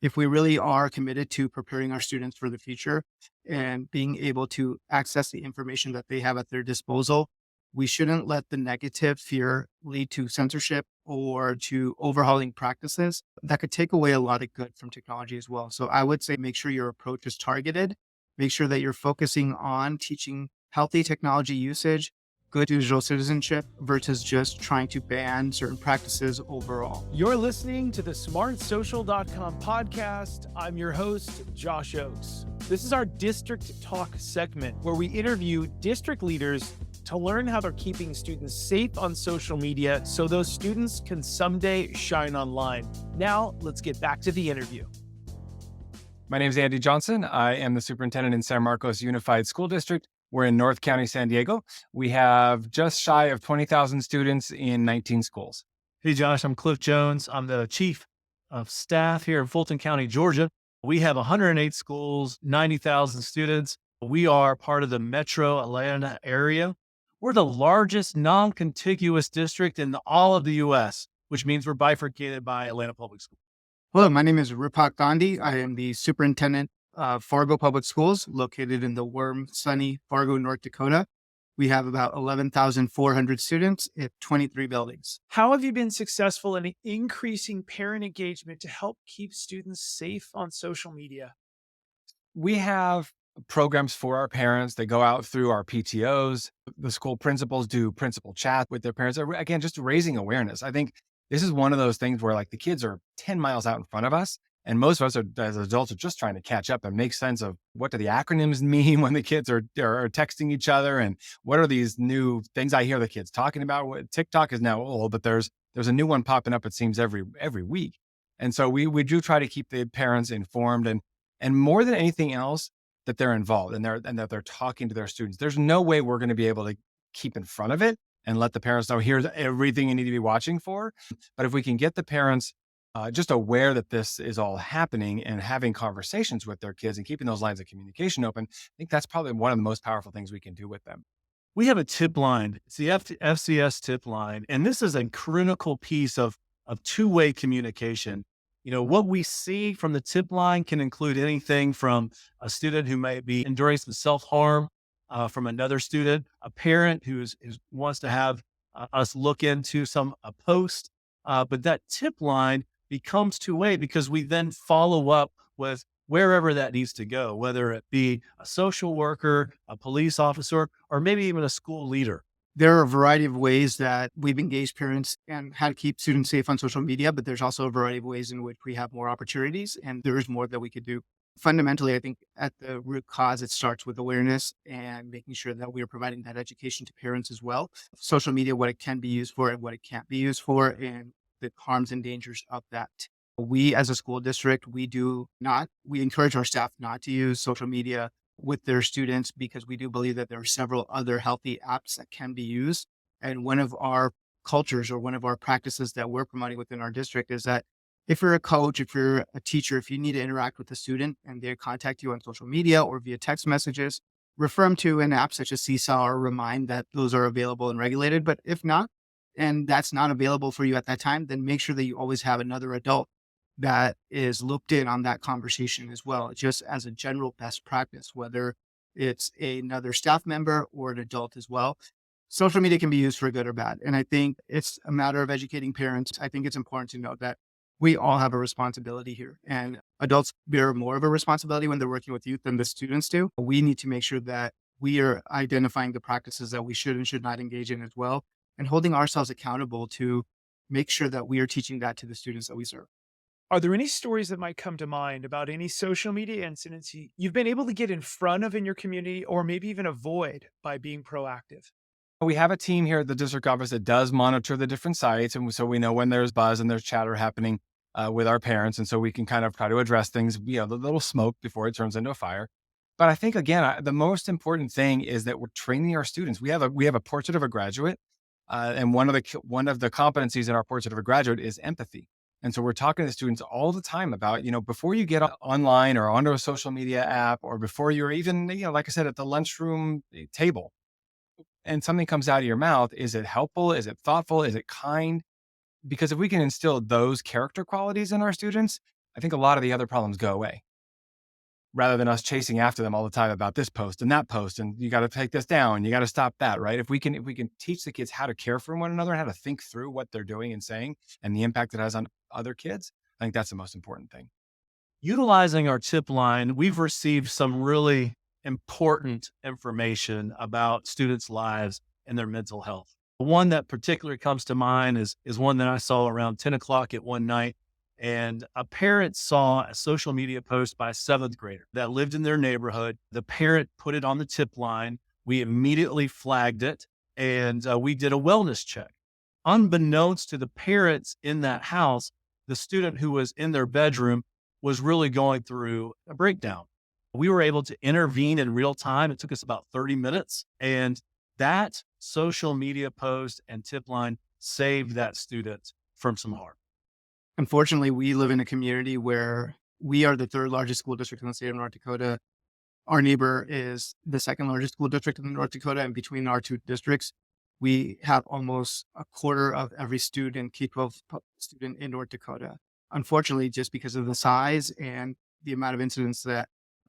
If we really are committed to preparing our students for the future and being able to access the information that they have at their disposal, we shouldn't let the negative fear lead to censorship or to overhauling practices that could take away a lot of good from technology as well. So I would say make sure your approach is targeted, make sure that you're focusing on teaching healthy technology usage, good digital citizenship versus just trying to ban certain practices overall. You're listening to the smartsocial.com podcast. I'm your host, Josh Ochs. This is our District Talk segment where we interview district leaders to learn how they're keeping students safe on social media so those students can someday shine online. Now, let's get back to the interview. My name is Andy Johnsen. I am the superintendent in San Marcos Unified School District. We're in North County, San Diego. We have just shy of 20,000 students in 19 schools. Hey, Josh, I'm Cliff Jones. I'm the chief of staff here in Fulton County, Georgia. We have 108 schools, 90,000 students. We are part of the metro Atlanta area. We're the largest non-contiguous district in all of the U.S., which means we're bifurcated by Atlanta Public Schools. Hello, my name is Gandhi. I am the superintendent of Fargo Public Schools, located in the warm, sunny Fargo, North Dakota. We have about 11,400 students at 23 buildings. How have you been successful in increasing parent engagement to help keep students safe on social media? We have programs for our parents. They go out through our PTOs. The school principals do principal chat with their parents. Again, just raising awareness. I think this is one of those things where like the kids are 10 miles out in front of us. And most of us as adults are just trying to catch up and make sense of what do the acronyms mean when the kids are texting each other, and what are these new things I hear the kids talking about. TikTok is now old, but there's a new one popping up, it seems, every week. And so we do try to keep the parents informed and more than anything else, that they're involved and that they're talking to their students. There's no way we're going to be able to keep in front of it and let the parents know here's everything you need to be watching for. But if we can get the parents just aware that this is all happening and having conversations with their kids and keeping those lines of communication open, I think that's probably one of the most powerful things we can do with them. We have a tip line. It's the FCS tip line. And this is a critical piece of two-way communication. You know, what we see from the tip line can include anything from a student who may be enduring some self-harm from another student, a parent who wants to have us look into a post. But that tip line becomes two-way because we then follow up with wherever that needs to go, whether it be a social worker, a police officer, or maybe even a school leader. There are a variety of ways that we've engaged parents and how to keep students safe on social media, but there's also a variety of ways in which we have more opportunities, and there is more that we could do. Fundamentally, I think at the root cause, it starts with awareness and making sure that we are providing that education to parents as well. Social media, what it can be used for and what it can't be used for, and the harms and dangers of that. We, as a school district, we encourage our staff not to use social media with their students because we do believe that there are several other healthy apps that can be used. And one of our cultures or one of our practices that we're promoting within our district is that if you're a coach, if you're a teacher, if you need to interact with a student and they contact you on social media or via text messages, refer them to an app such as Seesaw or Remind that those are available and regulated. But if not, and that's not available for you at that time, then make sure that you always have another adult that is looped in on that conversation as well, just as a general best practice, whether it's another staff member or an adult as well. Social media can be used for good or bad. And I think it's a matter of educating parents. I think it's important to note that we all have a responsibility here, and adults bear more of a responsibility when they're working with youth than the students do. We need to make sure that we are identifying the practices that we should and should not engage in as well, and holding ourselves accountable to make sure that we are teaching that to the students that we serve. Are there any stories that might come to mind about any social media incidents you've been able to get in front of in your community or maybe even avoid by being proactive? We have a team here at the district office that does monitor the different sites. And so we know when there's buzz and there's chatter happening with our parents. And so we can kind of try to address things, the little smoke before it turns into a fire. But I think, again, the most important thing is that we're training our students. We have a portrait of a graduate. And one of the competencies in our portrait of a graduate is empathy. And so we're talking to students all the time about, before you get online or onto a social media app, or before you're even, like I said, at the lunchroom table, and something comes out of your mouth, is it helpful? Is it thoughtful? Is it kind? Because if we can instill those character qualities in our students, I think a lot of the other problems go away rather than us chasing after them all the time about this post and that post. And you got to take this down. You got to stop that, right? If we can teach the kids how to care for one another, how to think through what they're doing and saying and the impact it has on other kids, I think that's the most important thing. Utilizing our tip line, we've received some really important information about students' lives and their mental health. One that particularly comes to mind is one that I saw around 10 o'clock at one night. And a parent saw a social media post by a seventh grader that lived in their neighborhood. The parent put it on the tip line. We immediately flagged it and we did a wellness check. Unbeknownst to the parents in that house, the student who was in their bedroom was really going through a breakdown. We were able to intervene in real time. It took us about 30 minutes. And that social media post and tip line saved that student from some harm. Unfortunately, we live in a community where we are the third largest school district in the state of North Dakota. Our neighbor is the second largest school district in North Dakota. And between our two districts, we have almost a quarter of every student, K-12 student in North Dakota. Unfortunately, just because of the size and the amount of incidents that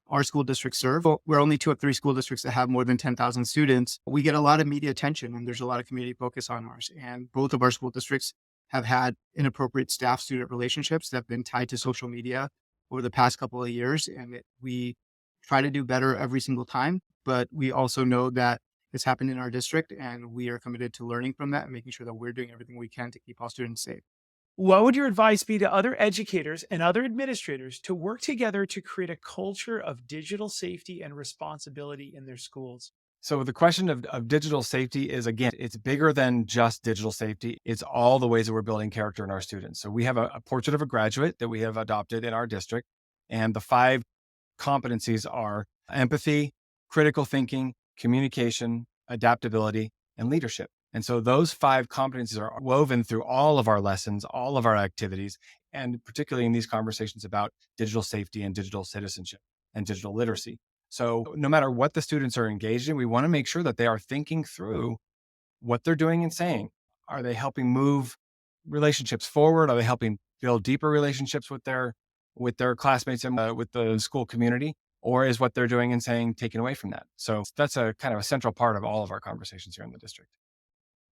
our school districts serve, we're only two of three school districts that have more than 10,000 students. We get a lot of media attention and there's a lot of community focus on ours. And both of our school districts have had inappropriate staff-student relationships that have been tied to social media over the past couple of years. And we try to do better every single time, but we also know that it's happened in our district and we are committed to learning from that and making sure that we're doing everything we can to keep all students safe. What would your advice be to other educators and other administrators to work together to create a culture of digital safety and responsibility in their schools? So the question of digital safety is, again, it's bigger than just digital safety. It's all the ways that we're building character in our students. So we have a portrait of a graduate that we have adopted in our district. And the 5 competencies are empathy, critical thinking, communication, adaptability, and leadership. And so those 5 competencies are woven through all of our lessons, all of our activities, and particularly in these conversations about digital safety and digital citizenship and digital literacy. So no matter what the students are engaged in, we want to make sure that they are thinking through what they're doing and saying. Are they helping move relationships forward? Are they helping build deeper relationships with their classmates and with the school community? Or is what they're doing and saying taken away from that? So that's a kind of a central part of all of our conversations here in the district.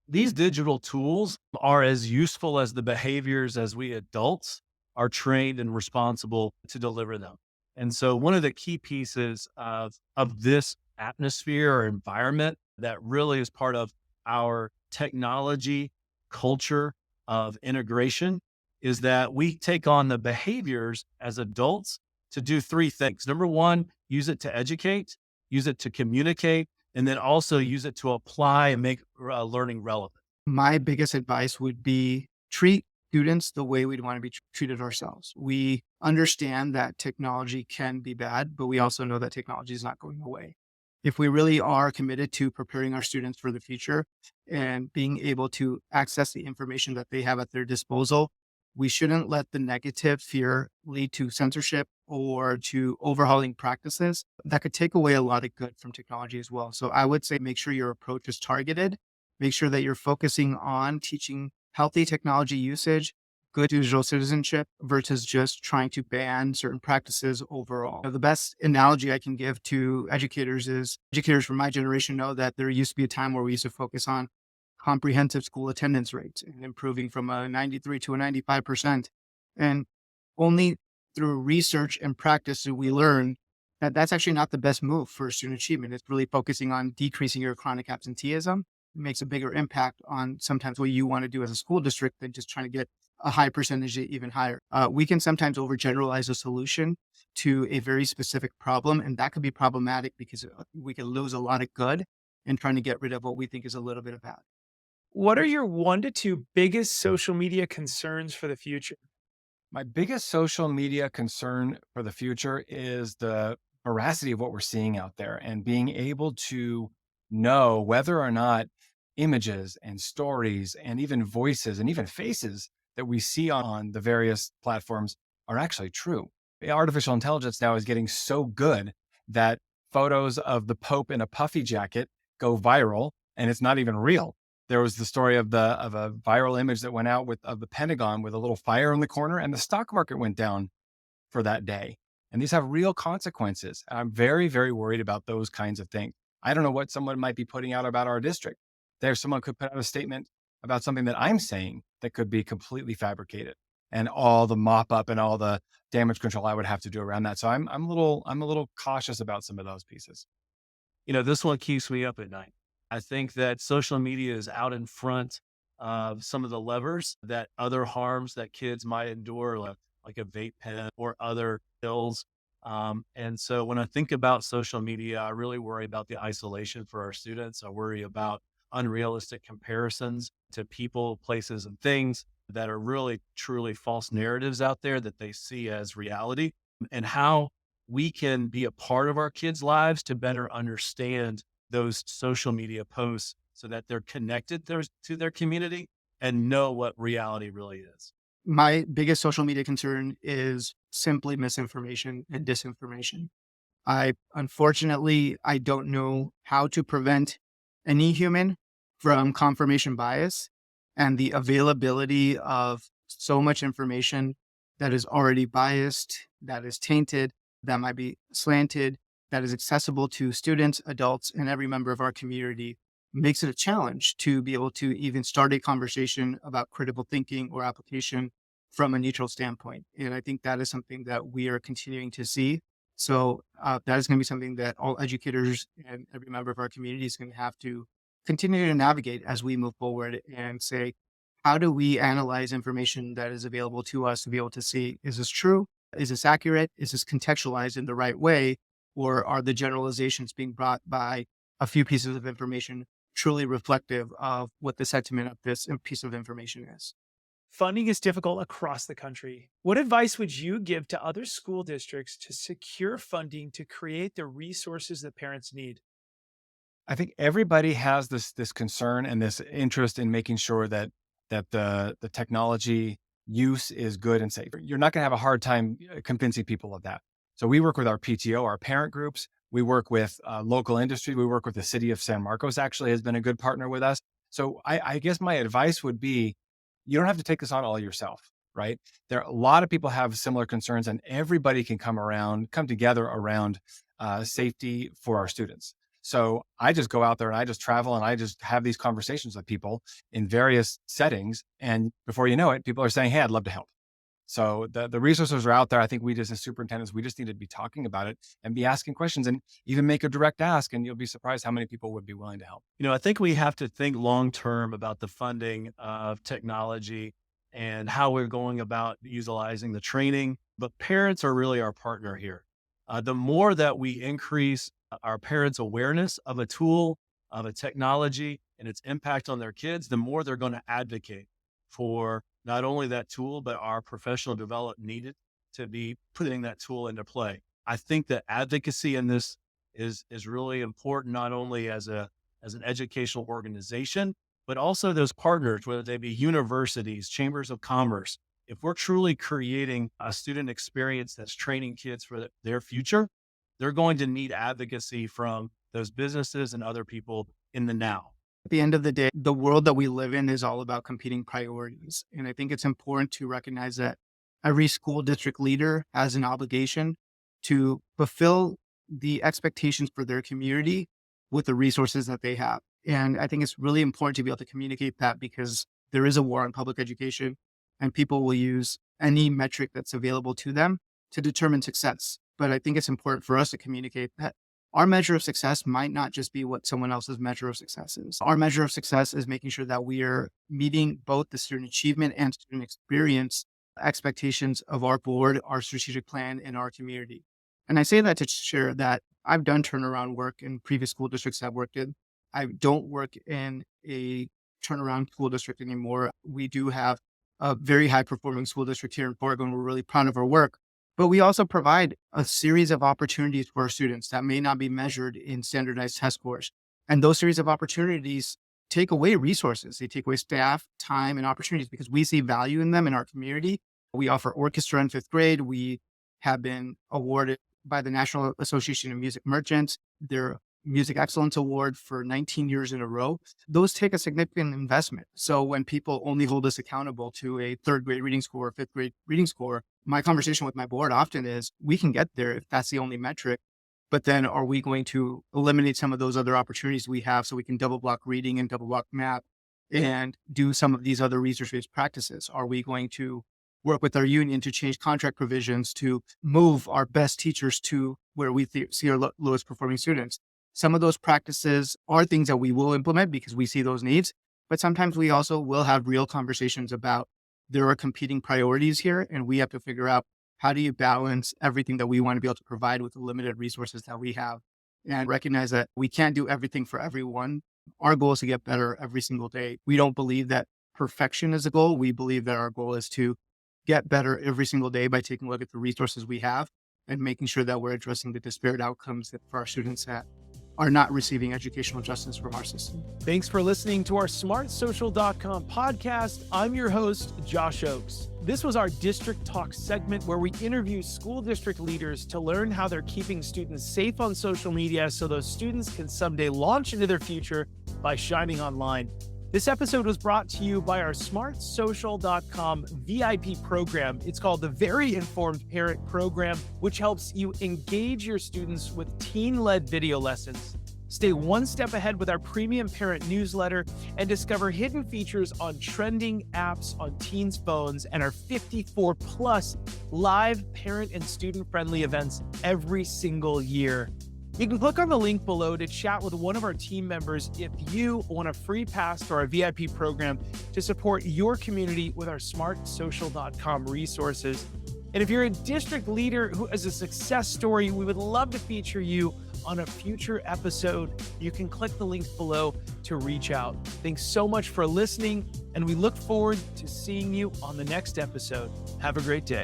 These digital tools are as useful as the behaviors as we adults are trained and responsible to deliver them. And so one of the key pieces of this atmosphere or environment that really is part of our technology culture of integration is that we take on the behaviors as adults to do 3 things. Number 1, use it to educate, use it to communicate, and then also use it to apply and make learning relevant. My biggest advice would be treat students the way we'd want to be treated ourselves. We understand that technology can be bad, but we also know that technology is not going away. If we really are committed to preparing our students for the future and being able to access the information that they have at their disposal, we shouldn't let the negative fear lead to censorship or to overhauling practices that could take away a lot of good from technology as well. So I would say make sure your approach is targeted. Make sure that you're focusing on teaching healthy technology usage, good digital citizenship versus just trying to ban certain practices overall. The best analogy I can give to educators is educators from my generation know that there used to be a time where we used to focus on comprehensive school attendance rates and improving from a 93 to a 95%. And only through research and practice do we learn that that's actually not the best move for student achievement. It's really focusing on decreasing your chronic absenteeism. It makes a bigger impact on sometimes what you want to do as a school district than just trying to get a high percentage even higher. We can sometimes overgeneralize a solution to a very specific problem, and that could be problematic because we can lose a lot of good in trying to get rid of what we think is a little bit of bad. What are your 1 to 2 biggest social media concerns for the future? My biggest social media concern for the future is the veracity of what we're seeing out there and being able to know whether or not images and stories and even voices and even faces that we see on the various platforms are actually true. Artificial intelligence now is getting so good that photos of the Pope in a puffy jacket go viral and it's not even real. There was the story of a viral image that went out of the Pentagon with a little fire in the corner and the stock market went down for that day. And these have real consequences. I'm very, very worried about those kinds of things. I don't know what someone might be putting out about our district. There's someone could put out a statement about something that I'm saying that could be completely fabricated, and all the mop up and all the damage control I would have to do around that. So I'm a little cautious about some of those pieces. This one keeps me up at night. I think that social media is out in front of some of the levers that other harms that kids might endure, like a vape pen or other pills. And so when I think about social media, I really worry about the isolation for our students. I worry about unrealistic comparisons to people, places, and things that are really, truly false narratives out there that they see as reality, and how we can be a part of our kids' lives to better understand those social media posts so that they're connected to their community and know what reality really is. My biggest social media concern is simply misinformation and disinformation. Unfortunately, I don't know how to prevent any human from confirmation bias and the availability of so much information that is already biased, that is tainted, that might be slanted, that is accessible to students, adults, and every member of our community makes it a challenge to be able to even start a conversation about critical thinking or application from a neutral standpoint. And I think that is something that we are continuing to see. So that is going to be something that all educators and every member of our community is going to have to continue to navigate as we move forward and say, how do we analyze information that is available to us to be able to see, is this true? Is this accurate? Is this contextualized in the right way? Or are the generalizations being brought by a few pieces of information truly reflective of what the sentiment of this piece of information is? Funding is difficult across the country. What advice would you give to other school districts to secure funding to create the resources that parents need? I think everybody has this concern and this interest in making sure that the technology use is good and safe. You're not going to have a hard time convincing people of that. So we work with our PTO, our parent groups. We work with local industry. We work with the city of San Marcos. Actually, has been a good partner with us. So I guess my advice would be, you don't have to take this on all yourself, right? There are a lot of people have similar concerns, and everybody can come together around safety for our students. So I just go out there and I just travel and I just have these conversations with people in various settings. And before you know it, people are saying, hey, I'd love to help. So the resources are out there. I think we just as superintendents, we just need to be talking about it and be asking questions and even make a direct ask. And you'll be surprised how many people would be willing to help. I think we have to think long term about the funding of technology and how we're going about utilizing the training. But parents are really our partner here. The more that we increase our parents' awareness of a tool, of a technology, and its impact on their kids, the more they're going to advocate for not only that tool, but our professional development needed to be putting that tool into play. I think that advocacy in this is really important, not only as an educational organization, but also those partners, whether they be universities, chambers of commerce. If we're truly creating a student experience that's training kids for their future, they're going to need advocacy from those businesses and other people in the now. At the end of the day, the world that we live in is all about competing priorities. And I think it's important to recognize that every school district leader has an obligation to fulfill the expectations for their community with the resources that they have. And I think it's really important to be able to communicate that, because there is a war on public education and people will use any metric that's available to them to determine success. But I think it's important for us to communicate that our measure of success might not just be what someone else's measure of success is. Our measure of success is making sure that we are meeting both the student achievement and student experience expectations of our board, our strategic plan, and our community. And I say that to share that I've done turnaround work in previous school districts I've worked in. I don't work in a turnaround school district anymore. We do have a very high performing school district here in Oregon. We're really proud of our work. But we also provide a series of opportunities for our students that may not be measured in standardized test scores. And those series of opportunities take away resources. They take away staff, time, and opportunities because we see value in them in our community. We offer orchestra in fifth grade. We have been awarded by the National Association of Music Merchants. There Music Excellence Award for 19 years in a row. Those take a significant investment. So when people only hold us accountable to a third grade reading score or fifth grade reading score, my conversation with my board often is, we can get there if that's the only metric. But then are we going to eliminate some of those other opportunities we have so we can double block reading and double block math and do some of these other research-based practices? Are we going to work with our union to change contract provisions to move our best teachers to where we see our lowest performing students? Some of those practices are things that we will implement because we see those needs, but sometimes we also will have real conversations about there are competing priorities here, and we have to figure out, how do you balance everything that we want to be able to provide with the limited resources that we have, and recognize that we can't do everything for everyone. Our goal is to get better every single day. We don't believe that perfection is a goal. We believe that our goal is to get better every single day by taking a look at the resources we have and making sure that we're addressing the disparate outcomes that for our students that are not receiving educational justice from our system. Thanks for listening to our smartsocial.com podcast. I'm your host, Josh Ochs. This was our District Talk segment where we interview school district leaders to learn how they're keeping students safe on social media so those students can someday launch into their future by shining online. This episode was brought to you by our smartsocial.com VIP program. It's called the Very Informed Parent Program, which helps you engage your students with teen-led video lessons. Stay one step ahead with our premium parent newsletter and discover hidden features on trending apps on teens' phones and our 54 plus live parent and student-friendly events every single year. You can click on the link below to chat with one of our team members if you want a free pass to our VIP program to support your community with our smartsocial.com resources. And if you're a district leader who has a success story, we would love to feature you on a future episode. You can click the links below to reach out. Thanks so much for listening, and we look forward to seeing you on the next episode. Have a great day.